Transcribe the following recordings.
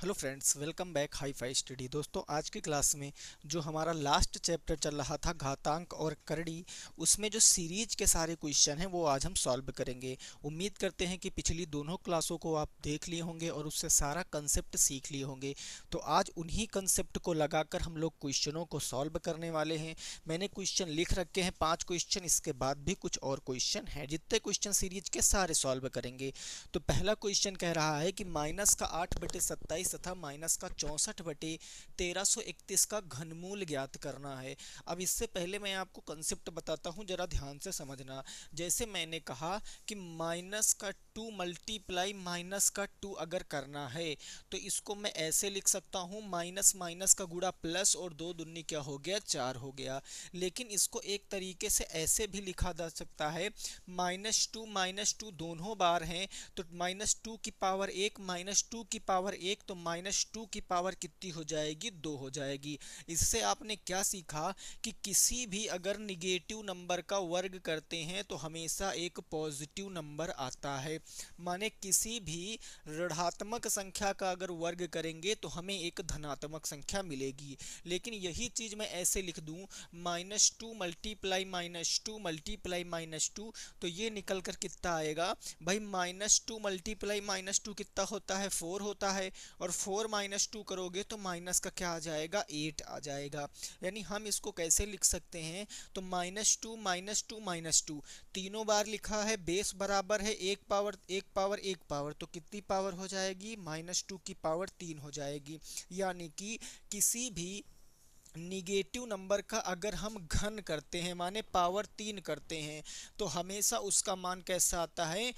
Hello friends, welcome back hi fi study. दोस्तों, आज की क्लास में जो हमारा लास्ट चैप्टर चल रहा था घातांक और करड़ी, उसमें जो सीरीज के सारे क्वेश्चन हैं वो आज हम सॉल्व करेंगे। उम्मीद करते हैं कि पिछली दोनों क्लासों को आप देख लिए होंगे और उससे सारा कंसेप्ट सीख लिए होंगे। तो आज उन्हीं कंसेप्ट को लगाकर हम लोग क्वेश्चनों को सॉल्व करने वाले हैं। मैंने क्वेश्चन लिख रखे हैं 5 क्वेश्चन, इसके बाद भी कुछ और क्वेश्चन हैं। जितने क्वेश्चन सीरीज के सारे सॉल्व करेंगे। तो पहला क्वेश्चन कह रहा है कि माइनस का 8/27 तथा माइनस का 64/1331 का घनमूल ज्ञात करना है। अब इससे पहले मैं आपको कंसेप्ट बताता हूँ, जरा ध्यान से समझना। जैसे मैंने कहा कि माइनस का 2 मल्टीप्लाई माइनस का 2 अगर करना है तो इसको मैं ऐसे लिख सकता हूँ, माइनस माइनस का गुणा प्लस और 2 दूनी क्या हो गया, 4 हो गया। लेकिन इसको एक तरीके से ऐसे भी लिखा जा सकता है, माइनस टू दोनों बार हैं तो -2 की पावर 1 -2 की पावर 1, तो -2 की पावर कितनी हो जाएगी, 2 हो जाएगी। इससे आपने क्या सीखा कि किसी भी अगर निगेटिव नंबर का वर्ग करते हैं तो हमेशा एक पॉजिटिव नंबर आता है। माने किसी भी ऋणात्मक संख्या का अगर वर्ग करेंगे तो हमें एक धनात्मक संख्या मिलेगी। लेकिन यही चीज मैं ऐसे लिख दूं, -2 मल्टीप्लाई -2 तो ये निकल कर कितना आएगा भाई, -2 × कितना होता है, 4 होता है। और 4 -2 करोगे तो माइनस का क्या आ जाएगा, 8 आ जाएगा। यानी हम इसको कैसे लिख सकते हैं, तो -2 तीनों बार लिखा है, बेस बराबर है एक पावर एक पावर एक पावर, तो कितनी पावर हो जाएगी, -2 की पावर 3 हो जाएगी। यानी कि किसी भी निगेटिव नंबर का अगर हम घन करते हैं, माने पावर 3 करते हैं, तो हमेशा उसका मान कैसा आता है,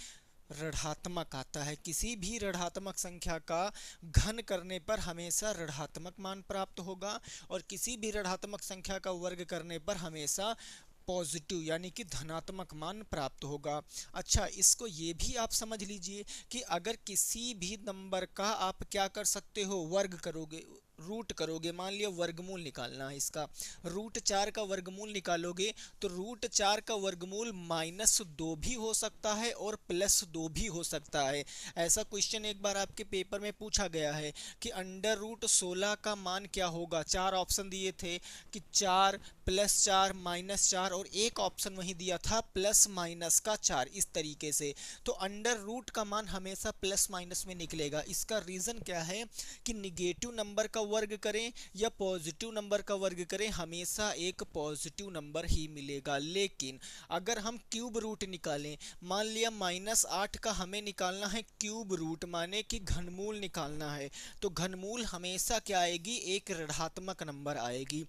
ऋणात्मक आता है। किसी भी ऋणात्मक संख्या का घन करने पर हमेशा ऋणात्मक मान प्राप्त होगा और किसी भी ऋणात्मक संख्या का वर्ग करने पर हमेशा पॉजिटिव यानी कि धनात्मक मान प्राप्त होगा। अच्छा, इसको ये भी आप समझ लीजिए कि अगर किसी भी नंबर का आप क्या कर सकते हो, वर्ग करोगे, रूट करोगे। मान लिया वर्गमूल निकालना है इसका, √4 का वर्गमूल निकालोगे तो √4 का वर्गमूल -2 भी हो सकता है और +2 भी हो सकता है। ऐसा क्वेश्चन एक बार आपके पेपर में पूछा गया है कि √16 का मान क्या होगा। 4 ऑप्शन दिए थे कि 4 +4 -4 और एक ऑप्शन वहीं दिया था प्लस माइनस का 4, इस तरीके से। तो अंडर रूट का मान हमेशा प्लस माइनस में निकलेगा। इसका रीजन क्या है कि निगेटिव नंबर का वर्ग करें या पॉजिटिव नंबर का वर्ग करें, हमेशा एक पॉजिटिव नंबर ही मिलेगा। लेकिन अगर हम क्यूब रूट निकालें, मान लिया -8 का हमें निकालना है क्यूब रूट, माने कि घनमूल निकालना है, तो घनमूल हमेशा क्या आएगी, एक ऋणात्मक नंबर आएगी।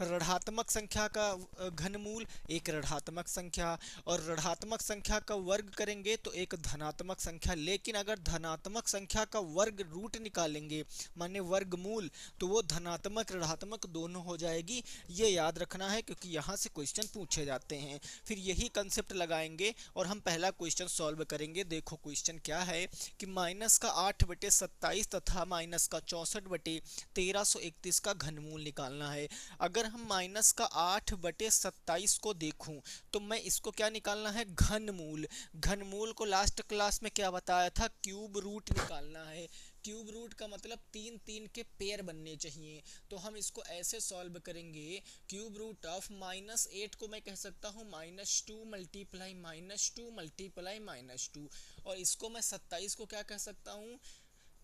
ऋणात्मक संख्या का घनमूल एक ऋणात्मक संख्या, और ऋणात्मक संख्या का वर्ग करेंगे तो एक धनात्मक संख्या। लेकिन अगर धनात्मक संख्या का वर्ग रूट निकालेंगे, माने वर्गमूल, तो वो धनात्मक ऋणात्मक दोनों हो जाएगी। ये याद रखना है क्योंकि यहाँ से क्वेश्चन पूछे जाते हैं। फिर यही कंसेप्ट लगाएंगे और हम पहला क्वेश्चन सॉल्व करेंगे। देखो क्वेश्चन क्या है कि माइनस का 8/27 तथा माइनस का 64/1331 का घनमूल निकालना है। अगर हम माइनस का 8/27 को देखूं तो मैं इसको क्या निकालना है, घनमूल। घनमूल को लास्ट क्लास में क्या बताया था, क्यूब रूट निकालना है। क्यूब रूट का मतलब 3 3 के पेयर बनने चाहिए। तो हम इसको ऐसे सॉल्व करेंगे, क्यूब रूट ऑफ -8 को मैं कह सकता हूँ -2 मल्टीप्लाई -2 मल्टीप्लाई -2, और इसको मैं 27 को क्या कह सकता हूँ,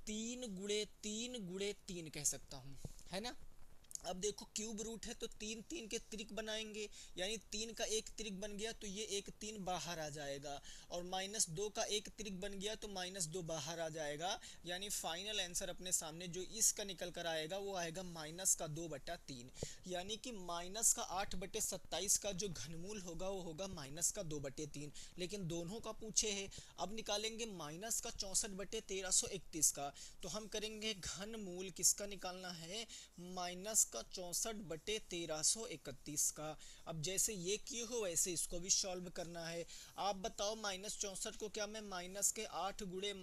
3 × 3 × 3 कह सकता हूँ, है ना। अब देखो क्यूब रूट है तो 3 3 के त्रिक बनाएंगे, यानी 3 का एक त्रिक बन गया तो ये एक 3 बाहर आ जाएगा, और -2 का एक त्रिक बन गया तो -2 बाहर आ जाएगा। यानी फाइनल आंसर अपने सामने जो इसका निकल कर आएगा वो आएगा -2/3। यानी कि -8/27 का जो घनमूल होगा वो होगा -2/3। लेकिन दोनों का पूछे है। अब निकालेंगे -64/1331 का, तो हम करेंगे घनमूल किसका निकालना है, -64/1331 का। अब जैसे ये किए हो वैसे इसको भी सॉल्व करना है। आप बताओ -64 को क्या मैं -8 ×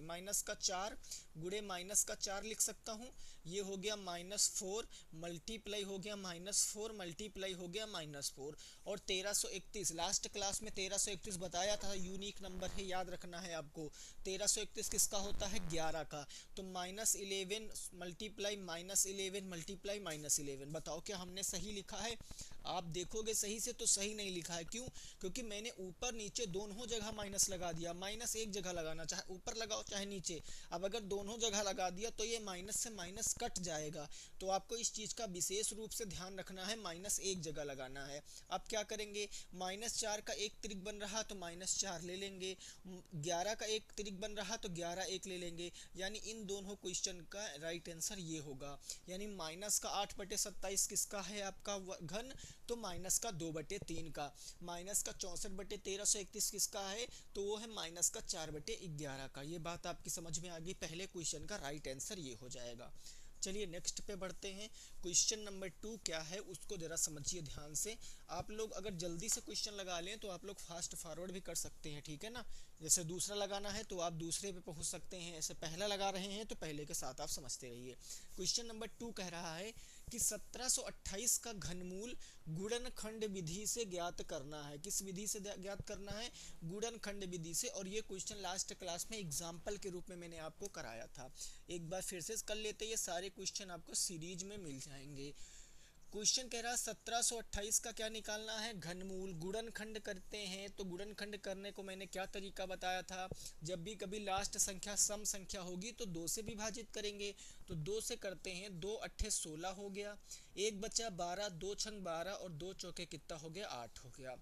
-4 गुणे माइनस का 4 लिख सकता हूँ। ये हो गया -4 मल्टीप्लाई हो गया -4 मल्टीप्लाई हो गया -4 और 1331। लास्ट क्लास में 1331 बताया था, यूनिक नंबर है, याद रखना है आपको। 1331 किसका होता है? 11 का। तो -11 मल्टीप्लाई -11 मल्टीप्लाई -11। बताओ क्या हमने सही लिखा है? आप देखोगे सही से तो सही नहीं लिखा है। क्यों? क्योंकि मैंने ऊपर नीचे दोनों जगह माइनस लगा दिया। माइनस एक जगह लगाना, चाहे ऊपर लगाओ चाहे नीचे। अब अगर दोनों जगह लगा दिया तो ये माइनस से माइनस कट जाएगा। तो आपको इस चीज का विशेष रूप से ध्यान रखना है, माइनस एक जगह लगाना है। अब क्या करेंगे? -4 का एक त्रिक बन रहा तो -4 ले लेंगे। 11 का एक त्रिक बन रहा तो 11 एक ले लेंगे। यानी इन दोनों क्वेश्चन का राइट आंसर ये होगा। यानी माइनस का 8/27 किसका है? आपका घन। तो माइनस का 2/3 का। माइनस का 64/1331 किसका है? तो वो है माइनस का 4/11 का। ये बात आपकी समझ में आ गई। पहले क्वेश्चन का राइट आंसर ये हो जाएगा। चलिए नेक्स्ट पे बढ़ते हैं। क्वेश्चन नंबर 2 क्या है उसको जरा समझिए ध्यान से। आप लोग अगर जल्दी से क्वेश्चन लगा लें तो आप लोग फास्ट फॉरवर्ड भी कर सकते हैं, ठीक है ना। जैसे दूसरा लगाना है तो आप दूसरे पे पहुंच सकते हैं, ऐसे पहला लगा रहे हैं तो पहले के साथ आप समझते रहिए। क्वेश्चन नंबर 2 कह रहा है कि 1728 का घनमूल गुणनखंड विधि से ज्ञात करना है। किस विधि से ज्ञात करना है? गुणनखंड विधि से। और ये क्वेश्चन लास्ट क्लास में एग्जाम्पल के रूप में मैंने आपको कराया था। एक बार फिर से कर लेते, ये सारे क्वेश्चन आपको सीरीज में मिल जाएंगे। क्वेश्चन कह रहा है 1728 का क्या निकालना है? घनमूल। गुणनखंड करते हैं तो गुणनखंड करने को मैंने क्या तरीका बताया था? जब भी कभी लास्ट संख्या सम संख्या होगी तो 2 से विभाजित करेंगे। तो 2 से करते हैं, 2 अट्ठे 16 हो गया, एक बचा 12, 2 छंग 12 और 2 चौके कितना हो गया? 8 हो गया।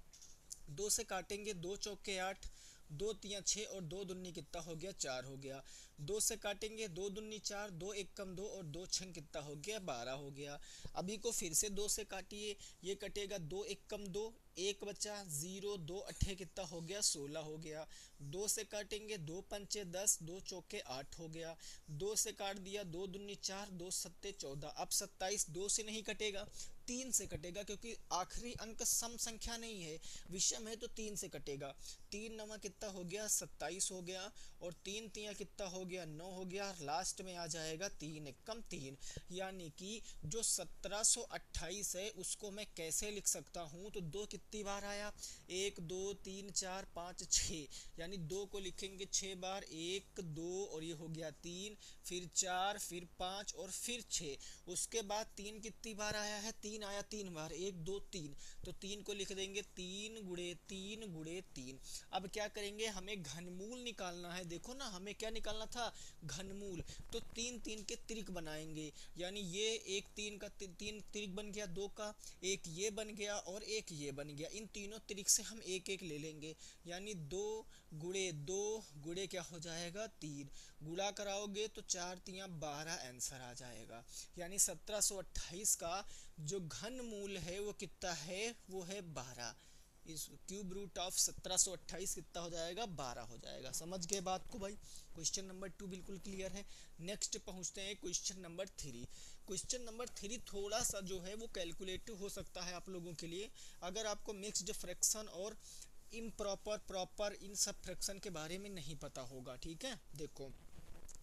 2 से काटेंगे, 2 चौके 8, 2 तिया 6 और 2 दुन्नी कितना हो गया? 4 हो गया। 2 से काटेंगे, 2 दुन्नी 4, 2 एक कम 2 और 2 छंग कितना हो गया? 12 हो गया। अभी को फिर से 2 से काटिए, ये कटेगा 2 एक कम 2, एक बचा 0, 2 अट्ठे कितना हो गया? 16 हो गया। 2 से काटेंगे, 2 पंचे 10, 2 चौके 8 हो गया। 2 से काट दिया, 2 दुन्नी 4, 2 सत्ते 14। अब 27 2 से नहीं कटेगा, 3 से कटेगा, क्योंकि आखिरी अंक सम संख्या नहीं है, विषम है, तो 3 से कटेगा। 3 नवा कितना हो गया? 27 हो गया। और 3 तिया कितना हो गया? 9 हो गया। लास्ट में आ जाएगा 3 एक कम 3। यानी कि जो 1728 है उसको मैं कैसे लिख सकता हूँ? तो 2 कितनी बार आया? 1 2 3 4 5 6, यानी 2 को लिखेंगे 6 बार। 1 2 और ये हो गया 3, फिर 4, फिर 5 और फिर 6। उसके बाद 3 कितनी बार आया है? 3 आया 3 बार, 1 2 3। तो 3 को लिख देंगे 3 गुणे 3 गुणे 3। अब क्या करेंगे? हमें घनमूल निकालना है। देखो ना, हमें क्या निकालना था? घनमूल। तो 3 3 के त्रिक बनाएंगे। यानी ये एक 3 का 3 त्रिक बन गया, 2 का एक ये बन गया और एक ये बन गया। इन तीनों त्रिक से हम एक एक ले लेंगे। यानी 2 गुणे 2 गुणे क्या हो जाएगा? 3। गुणा कराओगे तो 4 तिया 12 आंसर आ जाएगा। यानी 1728 का जो घन मूल है वो कितना है? वो है 12। इस क्यूब रूट ऑफ 1728 कितना हो जाएगा? 12 हो जाएगा। समझ गए बात को भाई? क्वेश्चन नंबर 2 बिल्कुल क्लियर है। नेक्स्ट पहुंचते हैं क्वेश्चन नंबर 3। क्वेश्चन नंबर 3 थोड़ा सा जो है वो कैलकुलेटिव हो सकता है आप लोगों के लिए, अगर आपको मिक्स्ड फ्रैक्शन और इम्प्रॉपर प्रॉपर इन सब फ्रैक्शन के बारे में नहीं पता होगा। ठीक है, देखो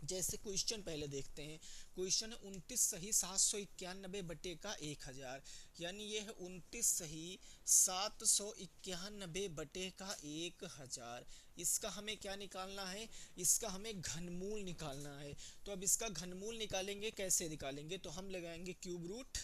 जैसे क्वेश्चन पहले देखते हैं। क्वेश्चन है 29 सही 791 बटे का 1000। यानी ये है 29 सही 791 बटे का 1000। इसका हमें क्या निकालना है? इसका हमें घनमूल निकालना है। तो अब इसका घनमूल निकालेंगे, कैसे निकालेंगे? तो हम लगाएंगे क्यूब रूट,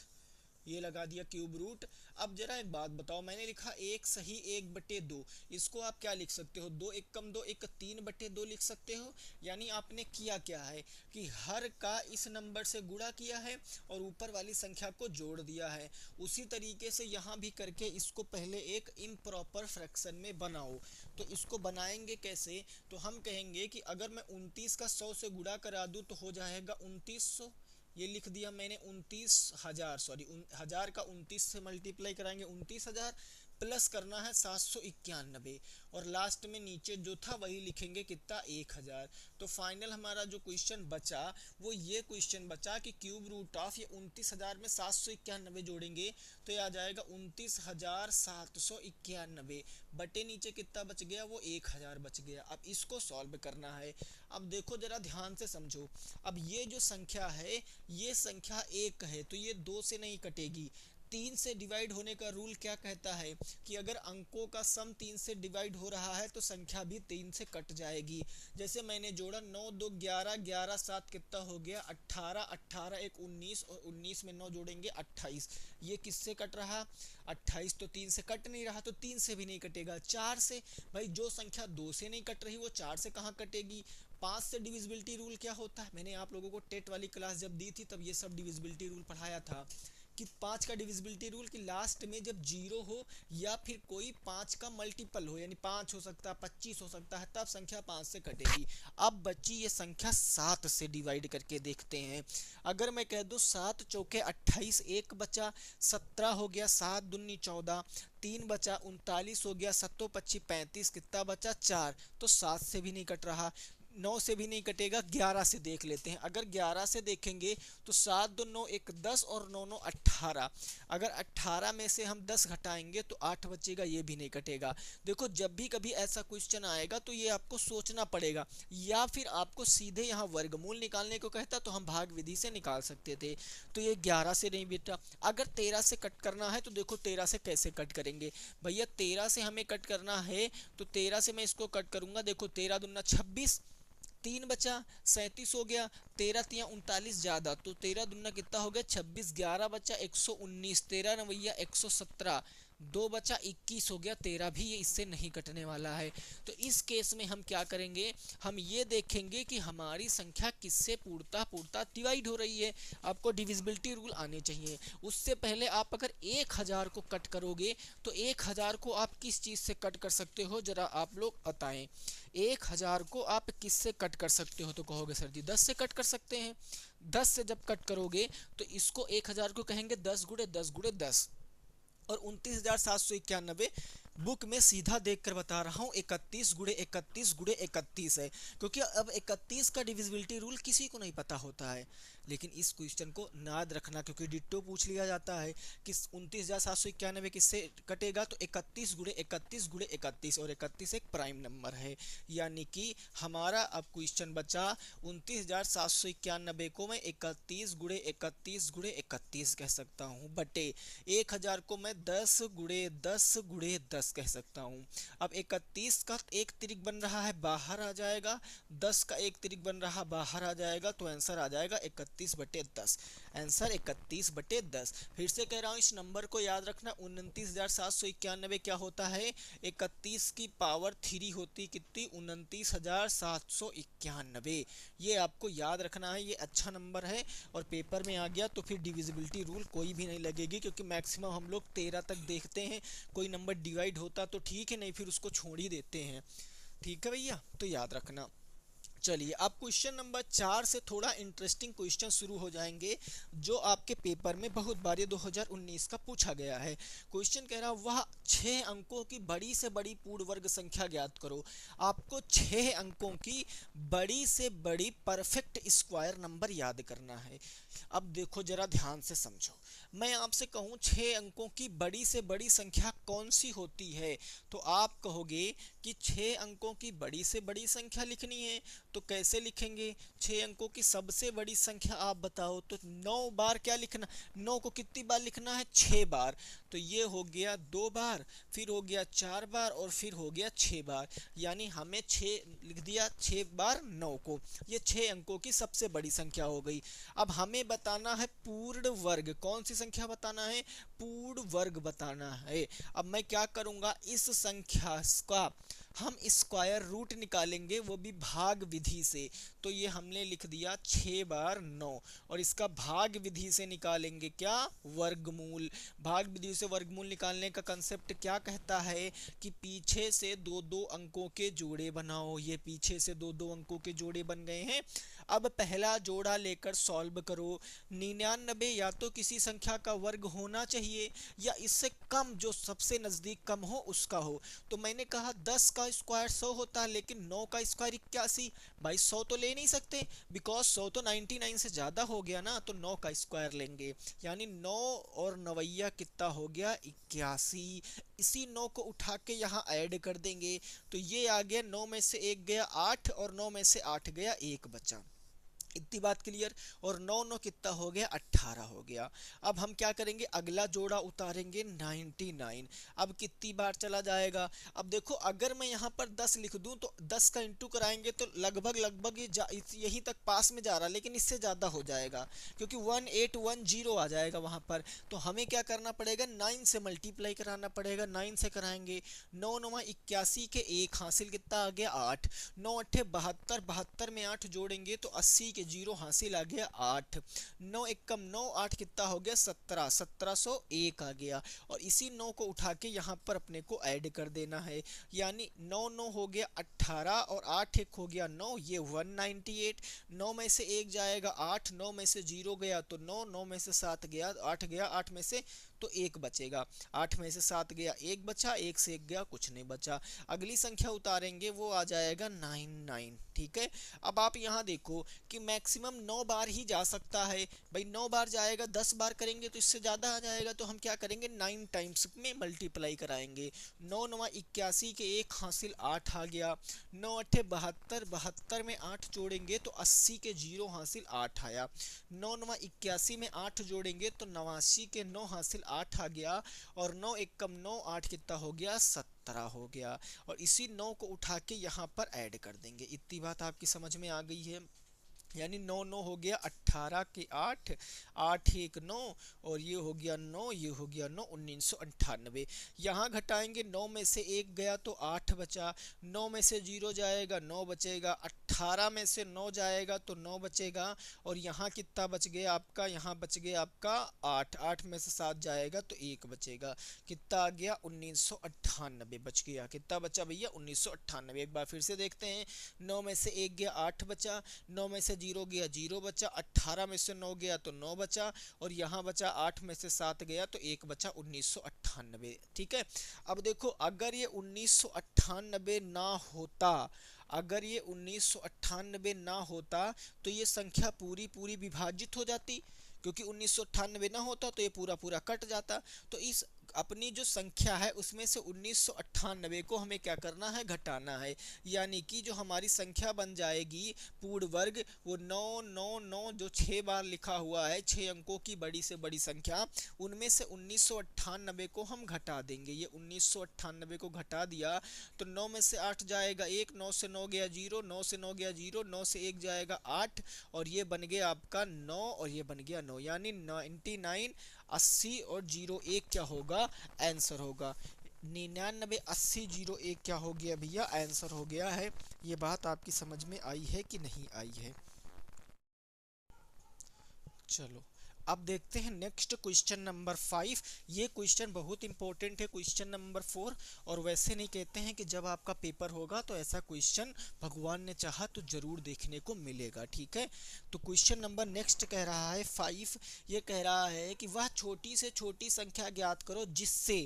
ये लगा दिया क्यूब रूट। अब जरा एक बात बताओ, मैंने लिखा 1 सही 1/2, इसको आप क्या लिख सकते हो? 2 एक कम 2 एक 3/2 लिख सकते हो। यानी आपने किया क्या है कि हर का इस नंबर से गुणा किया है और ऊपर वाली संख्या को जोड़ दिया है। उसी तरीके से यहाँ भी करके इसको पहले एक इम्प्रॉपर फ्रैक्शन में बनाओ। तो इसको बनाएंगे कैसे? तो हम कहेंगे कि अगर मैं 29 का 100 से गुणा करा दूं तो हो जाएगा 2900। ये लिख दिया मैंने 29,000, सॉरी 1000 का 29 से मल्टीप्लाई कराएंगे 29,000, प्लस करना है 791 और लास्ट में नीचे जो था वही लिखेंगे कितना 1000। तो फाइनल हमारा जो क्वेश्चन बचा वो ये क्वेश्चन बचा कि क्यूब रूट ऑफ ये 29,000 में 791 जोड़ेंगे तो ये आ जाएगा 29,791 बटे नीचे कितना बच गया वो 1000 बच गया। अब इसको सॉल्व करना है। अब देखो जरा ध्यान से समझो। अब ये जो संख्या है ये संख्या एक है तो ये दो से नहीं कटेगी। तीन से डिवाइड होने का रूल क्या कहता है कि अगर अंकों का सम तीन से डिवाइड हो रहा है तो संख्या भी तीन से कट जाएगी। जैसे मैंने जोड़ा 9 2 11 11 7 कितना हो गया 18 18 1 19 और 19 में 9 जोड़ेंगे 28। ये किससे कट रहा 28 तो तीन से कट नहीं रहा तो तीन से भी नहीं कटेगा। चार से भाई जो संख्या दो से नहीं कट रही वो चार से कहाँ कटेगी। पांच से डिविजिबिलिटी रूल क्या होता है मैंने आप लोगों को टेट वाली क्लास जब दी थी तब ये सब डिविजिबिलिटी रूल पढ़ाया था कि पाँच का डिविजिबिलिटी रूल कि लास्ट में जब जीरो हो या फिर कोई पाँच का मल्टीपल हो यानी पाँच हो सकता है 25 हो सकता है तब संख्या पाँच से कटेगी। अब बची ये संख्या सात से डिवाइड करके देखते हैं। अगर मैं कह दूं 7 चौके 28 एक बचा 17 हो गया 7 दूनी 14 तीन बचा 39 हो गया 7 25 35 कितना बचा 4 तो 7 से भी नहीं कट रहा 9 से भी नहीं कटेगा 11 से देख लेते हैं। अगर 11 से देखेंगे तो 7 2 9 1 10 और 9 9 18। अगर 18 में से हम 10 घटाएंगे तो 8 बचेगा ये भी नहीं कटेगा। देखो जब भी कभी ऐसा क्वेश्चन आएगा तो ये आपको सोचना पड़ेगा या फिर आपको सीधे यहाँ वर्गमूल निकालने को कहता तो हम भाग विधि से निकाल सकते थे। तो ये 11 से नहीं बेटा। अगर 13 से कट करना है तो देखो 13 से कैसे कट करेंगे भैया। 13 से हमें कट करना है तो 13 से मैं इसको कट करूंगा। देखो 13 दूना 26 तीन बचा 37 हो गया 13 तिया 39 ज्यादा तो 13 दुना कितना हो गया 26 11 बचा 119 13 नवैया 117 दो बचा 21 हो गया 13 भी ये इससे नहीं कटने वाला है। तो इस केस में हम क्या करेंगे हम ये देखेंगे कि हमारी संख्या किससे पूर्णतः डिवाइड हो रही है। आपको डिविजिबिलिटी रूल आने चाहिए। उससे पहले आप अगर 1000 को कट करोगे तो 1000 को आप किस चीज से कट कर सकते हो जरा आप लोग बताएं। 1000 को आप किससे कट कर सकते हो तो कहोगे सर जी 10 से कट कर सकते हैं। 10 से जब कट करोगे तो इसको 1000 को कहेंगे 10 गुणे 10 गुणे 10 और 29,791 बुक में सीधा देखकर बता रहा हूँ 31 गुणे 31 गुणे 31 है क्योंकि अब 31 का डिविजिबिलिटी रूल किसी को नहीं पता होता है। लेकिन इस क्वेश्चन को याद रखना क्योंकि डिट्टो पूछ लिया जाता है कि 29,791 किससे कटेगा तो 31 गुणे 31 गुणे 31 और 31 एक प्राइम नंबर है। यानी कि हमारा अब क्वेश्चन बचा 29,791 को मैं 31 गुणे 31 गुणे 31 कह सकता हूँ बटे 1000 को मैं 10 गुणे 10 गुणे 10 कह सकता हूँ। अब 31 का एक तिरिक बन रहा है बाहर आ जाएगा 10 का एक तिरिक बन रहा बाहर आ जाएगा तो आंसर आ जाएगा 31 बटे 10। आंसर 31 बटे 10। फिर से कह रहा हूँ इस नंबर को याद रखना 29,791 क्या होता है 31 की पावर 3 होती कितनी 29,791। ये आपको याद रखना है ये अच्छा नंबर है और पेपर में आ गया तो फिर डिविजिबिलिटी रूल कोई भी नहीं लगेगी क्योंकि मैक्सिमम हम लोग 13 तक देखते हैं। कोई नंबर डिवाइड होता तो ठीक है नहीं फिर उसको छोड़ ही देते हैं। ठीक है भैया तो याद रखना। चलिए अब क्वेश्चन नंबर 4 से थोड़ा इंटरेस्टिंग क्वेश्चन शुरू हो जाएंगे जो आपके पेपर में बहुत बार 2019 का पूछा गया है। क्वेश्चन कह रहा वह 6 अंकों की बड़ी से बड़ी पूर्ण वर्ग संख्या ज्ञात करो। आपको 6 अंकों की बड़ी से बड़ी परफेक्ट स्क्वायर नंबर याद करना है। अब देखो जरा ध्यान से समझो। मैं आपसे कहूँ 6 अंकों की बड़ी से बड़ी संख्या कौन सी होती है तो आप कहोगे कि 6 अंकों की बड़ी से बड़ी संख्या लिखनी है तो कैसे लिखेंगे। 6 अंकों की सबसे बड़ी संख्या आप बताओ तो 9 बार क्या लिखना 9 को कितनी बार लिखना है 6 बार। तो ये हो गया 2 बार फिर हो गया 4 बार और फिर हो गया 6 बार यानी हमें 6 लिख दिया 6 बार 9 को। ये 6 अंकों की सबसे बड़ी संख्या हो गई। अब हमें बताना है पूर्ण वर्ग। कौन सी संख्या बताना है पूर्ण वर्ग बताना है। अब मैं क्या करूंगा इस संख्या का हम स्क्वायर रूट निकालेंगे वो भी भाग विधि से। तो ये हमने लिख दिया 6 बार 9 और इसका भाग विधि से निकालेंगे क्या वर्गमूल। भाग विधि से वर्गमूल निकालने का कंसेप्ट क्या कहता है कि पीछे से दो दो अंकों के जोड़े बनाओ। ये पीछे से दो दो अंकों के जोड़े बन गए हैं। अब पहला जोड़ा लेकर सॉल्व करो। 99 या तो किसी संख्या का वर्ग होना चाहिए या इससे कम, जो सबसे नजदीक कम हो उसका हो। तो मैंने कहा 10 का स्क्वायर 100 होता है, लेकिन 9 का स्क्वायर 81। भाई 100 तो ले नहीं सकते, बिकॉज 100 तो 99 से ज्यादा हो गया ना, तो 9 का स्क्वायर लेंगे। यानी 9 और नवैया कितना हो गया, 81। इसी 9 को उठा के यहाँ ऐड कर देंगे, तो ये आ गया 9 में से 1 गया 8 और 9 में से 8 गया 1 बचा। इतनी बात क्लियर। और 9 9 कितना हो गया, 18 हो गया। अब हम क्या करेंगे, अगला जोड़ा उतारेंगे 99। अब कितनी बार चला जाएगा, अब देखो अगर मैं यहाँ पर 10 लिख दूं तो 10 का इंटू कराएंगे तो लगभग लगभग ये यहीं तक पास में जा रहा, लेकिन इससे ज्यादा हो जाएगा क्योंकि 1810 आ जाएगा वहां पर। तो हमें क्या करना पड़ेगा, 9 से मल्टीप्लाई कराना पड़ेगा। 9 से कराएंगे, 9 9 81 के 1 हासिल कितना आ गया, 8। 9 8 72, 72 में 8 जोड़ेंगे तो 80 के 0 हासिल आ गया 8। 9 एकम 9, 8 कितना हो गया 17, 1701 आ गया। और इसी 9 को उठा के यहाँ पर अपने को ऐड कर देना है, यानी 9 9 हो गया 18 और 8 1 हो गया 9, ये 198। 9 में से 1 जाएगा 8, 9 में से 0 गया तो 9, 9 में से 7 गया 8 गया, 8 में से तो 1 बचेगा। 8 में से 7 गया 1 बचा, 1 से 1 गया कुछ नहीं बचा। अगली संख्या उतारेंगे वो आ जाएगा 99। ठीक है, अब आप यहाँ देखो कि मैक्सिमम 9 बार ही जा सकता है। भाई 9 बार जाएगा, 10 बार करेंगे तो इससे ज़्यादा आ जाएगा, तो हम क्या करेंगे 9 टाइम्स में मल्टीप्लाई कराएंगे। 9 9 81 के 1 हासिल 8 आ गया। 9 8 72, 72 में 8 जोड़ेंगे तो 80 के 0 हासिल 8 आया। 9 9 81 में 8 जोड़ेंगे तो 89 के 9 हासिल 8 आ गया। और 9 एकम 9, 8 कितना हो गया 17 हो गया। और इसी 9 को उठा के यहाँ पर ऐड कर देंगे। इतनी बात आपकी समझ में आ गई है। यानी 9 9 हो गया 18 के 8, 8 1 9 और ये हो गया 9, ये हो गया 9, 1998। यहाँ घटाएंगे, 9 में से 1 गया तो 8 बचा, 9 में से 0 जाएगा 9 बचेगा, 18 में से 9 जाएगा तो 9 बचेगा। और यहाँ कितना बच गया आपका, यहाँ बच गया आपका 8, 8 में से 7 जाएगा तो 1 बचेगा। कितना आ गया 1998 बच गया। कितना बचा भैया 1998। एक बार फिर से देखते हैं, 9 में से 1 गया 8 बचा, 9 में से 0 गया 0 बचा, 18 में से 9 गया तो 9 बचा, और यहाँ बचा 8 में से 7 गया तो 1 बचा 1998। ठीक है, अब देखो अगर ये 1998 ना होता, अगर ये 1998 ना होता तो ये संख्या पूरी पूरी विभाजित हो जाती, क्योंकि 1998 ना होता तो ये पूरा पूरा कट जाता। तो इस अपनी जो संख्या है उसमें से 1998 को हमें क्या करना है, घटाना है। यानी कि जो हमारी संख्या बन जाएगी पूर्ण वर्ग, वो 999 जो 6 बार लिखा हुआ है, 6 अंकों की बड़ी से बड़ी संख्या, उनमें से 1998 को हम घटा देंगे। ये 1998 को घटा दिया तो 9 में से 8 जाएगा 1, 9 से 9 गया 0, 9 से 9 गया 0, 9 से 1 जाएगा 8, और ये बन गया आपका 9 और ये बन गया 9, यानी 99 80 और 0 1 क्या होगा, आंसर होगा। 99 80 0 1 क्या हो गया भैया, आंसर हो गया है। ये बात आपकी समझ में आई है कि नहीं आई है। चलो अब देखते हैं नेक्स्ट क्वेश्चन नंबर 5। ये क्वेश्चन बहुत इंपॉर्टेंट है, क्वेश्चन नंबर 4। और वैसे नहीं कहते हैं कि जब आपका पेपर होगा तो ऐसा क्वेश्चन भगवान ने चाहा तो जरूर देखने को मिलेगा। ठीक है, तो क्वेश्चन नंबर नेक्स्ट कह रहा है 5। ये कह रहा है कि वह छोटी से छोटी संख्या ज्ञात करो जिससे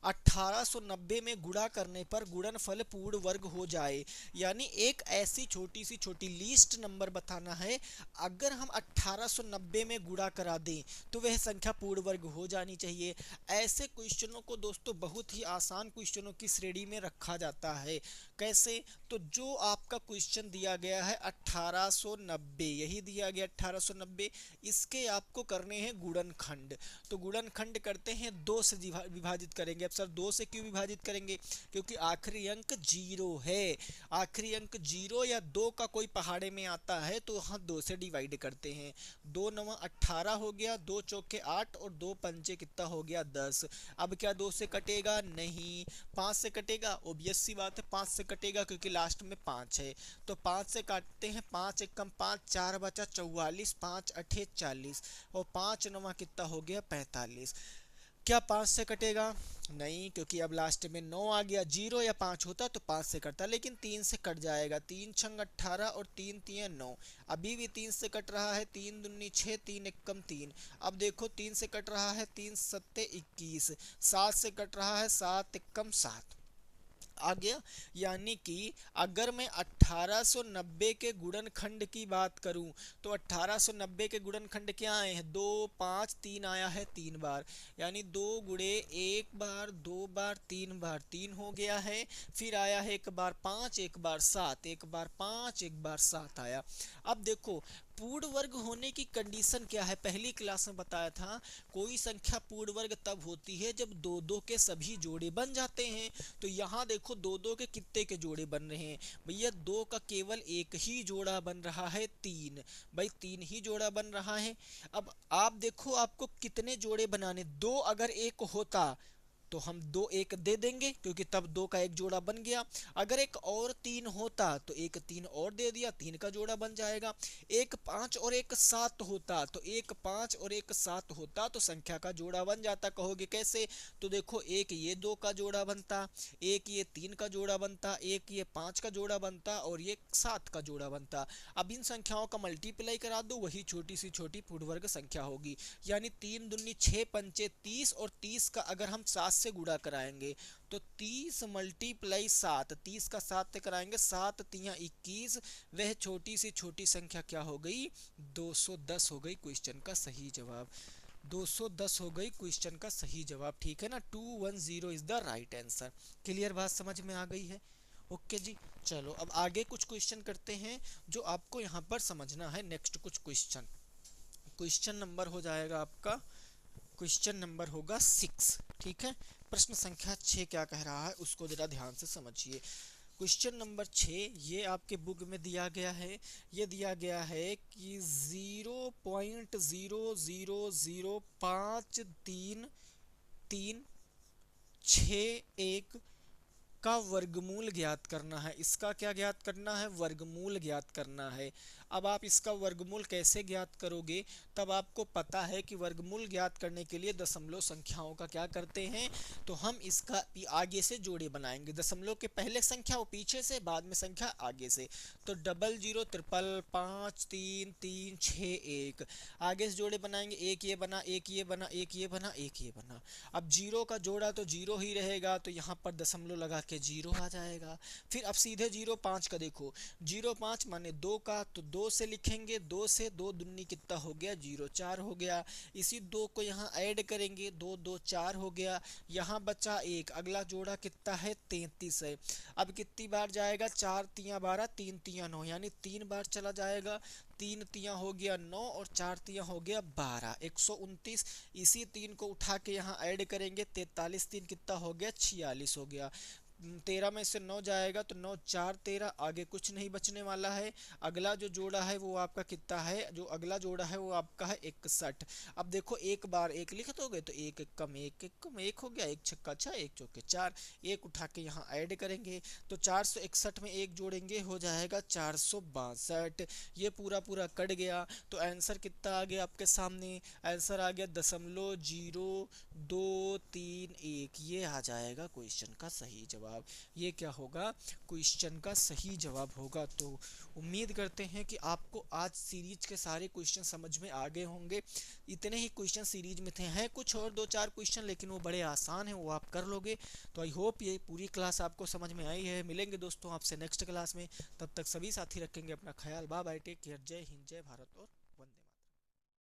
1890 में गुणा करने पर गुणनफल पूर्ण वर्ग हो जाए। यानी एक ऐसी छोटी सी छोटी लीस्ट नंबर बताना है, अगर हम 1890 में गुणा करा दें तो वह संख्या पूर्ण वर्ग हो जानी चाहिए। ऐसे क्वेश्चनों को दोस्तों बहुत ही आसान क्वेश्चनों की श्रेणी में रखा जाता है। कैसे, तो जो आपका क्वेश्चन दिया गया है 1890, यही दिया गया 1890, इसके आपको करने हैं गुणनखंड। तो गुणनखंड करते हैं, 2 से विभाजित करेंगे। अब सर 2 से क्यों विभाजित करेंगे, क्योंकि आखिरी अंक 0 है। आखिरी अंक 0 या 2 का कोई पहाड़े में आता है तो वहाँ 2 से डिवाइड करते हैं। 2 9 18 हो गया, 2 चौके 8 और 2 पंचे कितना हो गया 10। अब क्या 2 से कटेगा, नहीं। 5 से कटेगा, ओबियस सी बात है 5 से कटेगा क्योंकि लास्ट में 5 है। तो 5 से काटते हैं, 5 एकम 5, 4 बचा 44, 5 अठे 40 और 5 9 कितना हो गया 45। क्या 5 से कटेगा? नहीं, क्योंकि अब लास्ट में 9 आ गया। 0 या 5 होता तो 5 से कटता, लेकिन 3 से कट जाएगा। 3 छंग 18 और 3 तियां 9। अभी भी 3 से कट रहा है। 3 दूनी 6, 3 एकम 3। अब देखो 3 से कट रहा है। 3 सत्ते 21। 7 से कट रहा है। 7 एकम 7 आ गया। यानी कि अगर मैं 1890 के गुणनखंड की बात करूं तो 1890 के गुणनखंड क्या आए हैं? 2 5 3 आया है 3 बार, यानी 2 गुणे 1 बार 2 बार 3 बार 3 हो गया है। फिर आया है 1 बार 5 1 बार 7, 1 बार 5 1 बार 7 आया। अब देखो पूर्ण वर्ग होने की कंडीशन क्या है, पहली क्लास में बताया था। कोई संख्या पूर्ण वर्ग तब होती है जब दो दो के सभी जोड़े बन जाते हैं। तो यहाँ देखो दो दो के कितने के जोड़े बन रहे हैं भैया? दो का केवल एक ही जोड़ा बन रहा है, 3। भाई 3 ही जोड़ा बन रहा है। अब आप देखो आपको कितने जोड़े बनाने, दो अगर एक होता तो हम 2 1 दे देंगे, क्योंकि तब 2 का एक जोड़ा बन गया। अगर एक और 3 होता तो एक 3 और दे दिया, 3 का जोड़ा बन जाएगा। एक 5 और एक 7 होता तो एक 5 और एक 7 होता तो संख्या का जोड़ा बन जाता। कहोगे कैसे? तो देखो एक ये 2 का जोड़ा बनता, एक ये 3 का जोड़ा बनता, एक ये 5 का जोड़ा बनता और ये 7 का जोड़ा बनता। अब इन संख्याओं का मल्टीप्लाई करा दो, वही छोटी सी छोटी पूर्ण वर्ग संख्या होगी। यानी 3 दूनी 6 पंचे 30, और 30 का अगर हम 7 से गुणा कराएंगे तो 30 मल्टीप्लाई 7, 30 का 7 से कराएंगे, 7 तियां 21। वह छोटी सी छोटी संख्या क्या हो गई? 210 हो गई क्वेश्चन का सही जवाब। 210 हो गई क्वेश्चन का सही जवाब। ठीक है ना, 210 is the right answer. Clear बात समझ में आ गई है? ओके जी। चलो अब आगे कुछ क्वेश्चन करते हैं जो आपको यहाँ पर समझना है। नेक्स्ट कुछ क्वेश्चन, क्वेश्चन नंबर हो जाएगा आपका, क्वेश्चन नंबर होगा 6। ठीक है, प्रश्न संख्या 6 क्या कह रहा है उसको जरा ध्यान से समझिए। क्वेश्चन नंबर 6 ये आपके बुक में दिया गया है। ये दिया गया है कि 0.0053361 का वर्गमूल ज्ञात करना है। इसका क्या ज्ञात करना है? वर्गमूल ज्ञात करना है। अब आप इसका वर्गमूल कैसे ज्ञात करोगे? तब आपको पता है कि वर्गमूल ज्ञात करने के लिए दशमलव संख्याओं का क्या करते हैं, तो हम इसका आगे से जोड़े बनाएंगे। दशमलव के पहले संख्या वो पीछे से, बाद में संख्या आगे से। तो 00 3 5 3 3 6 1 आगे से जोड़े बनाएंगे। एक ये बना, एक ये बना, एक ये बना, एक ये बना। अब जीरो का जोड़ा तो जीरो ही रहेगा, तो यहाँ पर दशमलव लगा के जीरो आ जाएगा। फिर अब सीधे 05 का देखो, 05 माने 2 का, तो 2 से लिखेंगे, 2 से 2 दूनी कितना हो गया? 04 हो गया। इसी 2 को यहाँ ऐड करेंगे, 2 2 4 हो गया। यहाँ बचा 1, अगला जोड़ा कितना है? 33 है। अब कितनी बार जाएगा? 4 तियां 12, 3 तियां 9, यानी 3 बार चला जाएगा। 3 तियां हो गया 9 और 4 तियां हो गया 12, 129। इसी 3 को उठा के यहाँ ऐड करेंगे, 43 3 कितना हो गया? 46 हो गया। 13 में से 9 जाएगा तो 9 4 13, आगे कुछ नहीं बचने वाला है। अगला जो जोड़ा है वो आपका कितना है? जो अगला जोड़ा है वो आपका है 61। अब देखो एक बार एक लिख दोगे तो एक एक कम एक, एक कम एक हो गया, एक छक्का 6 एक चौके 4। एक उठा के यहाँ ऐड करेंगे तो 461 में एक जोड़ेंगे, हो जाएगा 462। ये पूरा पूरा कट गया, तो आंसर कितना आ गया आपके सामने? आंसर आ गया 0.0231। ये आ जाएगा क्वेश्चन का सही जवाब। ये क्या होगा? क्वेश्चन का सही जवाब होगा। तो उम्मीद करते हैं कि आपको आज सीरीज के सारे क्वेश्चन समझ में आ गए होंगे। इतने ही क्वेश्चन सीरीज में थे, हैं कुछ और 2 4 क्वेश्चन, लेकिन वो बड़े आसान हैं, वो आप कर लोगे। तो आई होप ये पूरी क्लास आपको समझ में आई है। मिलेंगे दोस्तों आपसे नेक्स्ट क्लास में, तब तक सभी साथी रखेंगे अपना ख्याल। बाय बाय, टेक केयर, जय हिंद, जय भारत और